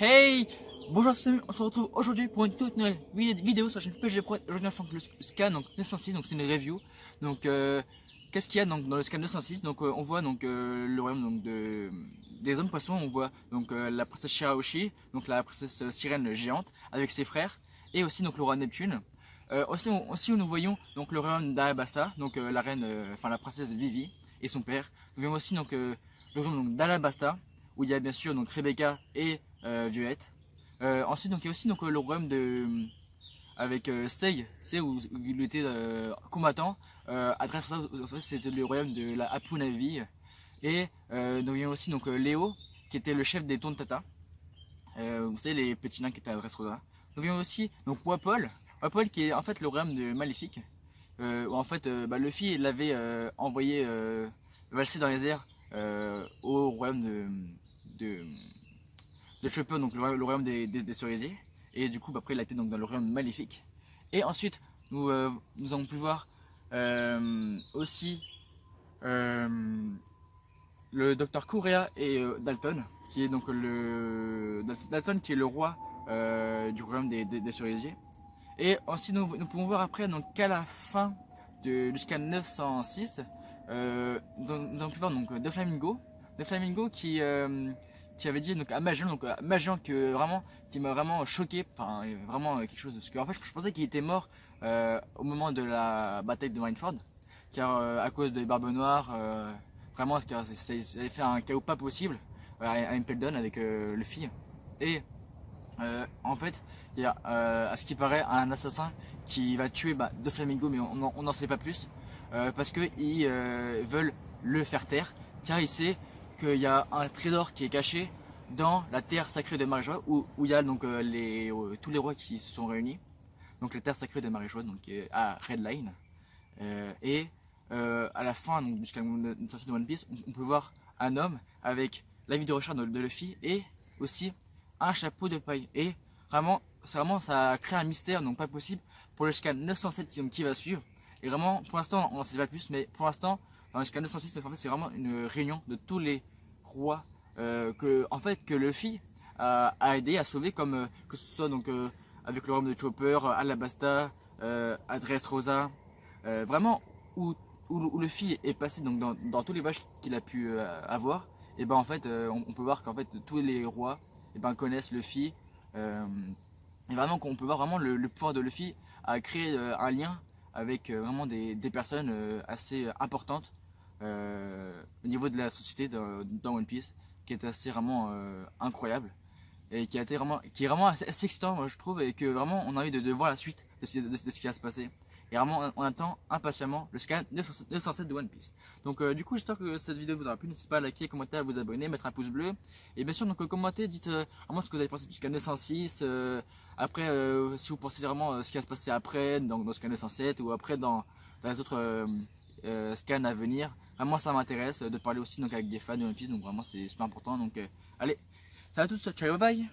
Hey! Bonjour, on se retrouve aujourd'hui pour une toute nouvelle vidéo sur la chaîne PG Pro. Aujourd'hui, on fait le scan donc 906, donc c'est une review. Donc, qu'est-ce qu'il y a donc dans le scan 906? Donc, on voit donc le royaume donc des hommes poissons. On voit donc la princesse Shirahoshi, donc la princesse sirène géante avec ses frères, et aussi donc le roi Neptune. Aussi, nous voyons donc le royaume d'Alabasta, donc la reine, enfin la princesse Vivi et son père. Nous voyons aussi donc le royaume d'Alabasta, où il y a bien sûr donc Rebecca et Violette. Ensuite donc il y a aussi donc le royaume de avec Sei, où il était combattant. À travers ça, c'était le royaume de la Hapu Navi. Et nous voyons aussi donc Léo, qui était le chef des Tontata. Vous savez, les petits nains qui étaient à Dressrosa. Nous voyons aussi donc Wapol, qui est en fait le royaume de Maléfique. Où en fait Luffy l'avait envoyé valser dans les airs au royaume de, de Chopper, donc le royaume des cerisiers. Et du coup, après, il a été donc dans le royaume maléfique. Et ensuite, nous avons pu voir aussi le docteur Kurea et Dalton, qui est donc Dalton qui est le roi du royaume des cerisiers. Et ensuite, nous pouvons voir après donc qu'à la fin du scan 906, nous avons pu voir donc De Flamingo qui avait dit donc à Magellan que vraiment qui m'a vraiment choqué, enfin vraiment quelque chose, parce qu'en fait je pensais qu'il était mort au moment de la bataille de Marineford, car à cause des Barbes Noires, vraiment car ça avait fait un chaos pas possible à Impel avec Luffy. Et en fait il y a à ce qui paraît un assassin qui va tuer De Flamingo, mais on n'en sait pas plus, parce qu'ils veulent le faire taire, car il sait qu'il y a un trésor qui est caché dans la terre sacrée de Maréchal, où il y a donc tous les rois qui se sont réunis. Donc la terre sacrée de Maréchal, donc à Red Line. Et à la fin donc, jusqu'à une sortie de One Piece, on peut voir un homme avec la vie de recherche de Luffy et aussi un chapeau de paille. Et vraiment, ça a créé un mystère donc pas possible pour le scan 907 qui va suivre. Et vraiment, pour l'instant, on n'en sait pas plus, mais pour l'instant, dans le scan 906, en fait, c'est vraiment une réunion de tous les rois que Luffy a aidé à sauver, comme que ce soit donc avec le royaume de Chopper, Alabasta, Dressrosa, vraiment où Luffy est passé donc dans tous les voyages qu'il a pu avoir. Et ben en fait, on peut voir qu'en fait tous les rois et ben connaissent Luffy. euh, et vraiment qu'on peut voir vraiment le pouvoir de Luffy à créer un lien avec vraiment des personnes assez importantes au niveau de la société dans One Piece, qui est assez vraiment incroyable et qui est vraiment assez excitant, moi, je trouve, et que vraiment on a envie de voir la suite de ce qui va se passer. Et vraiment on attend impatiemment le scan 907 de One Piece. Donc du coup, j'espère que cette vidéo vous aura plu. N'hésitez pas à liker, commenter, à vous abonner, mettre un pouce bleu. Et bien sûr, donc commentez, dites vraiment ce que vous avez pensé du scan 906. Après, si vous pensez vraiment ce qui va se passer après, donc dans le scan 907, ou après dans les autres scans à venir. Vraiment, ça m'intéresse de parler aussi donc avec des fans de One Piece. Donc vraiment, c'est super important. Donc allez, salut à tous, ciao, bye bye.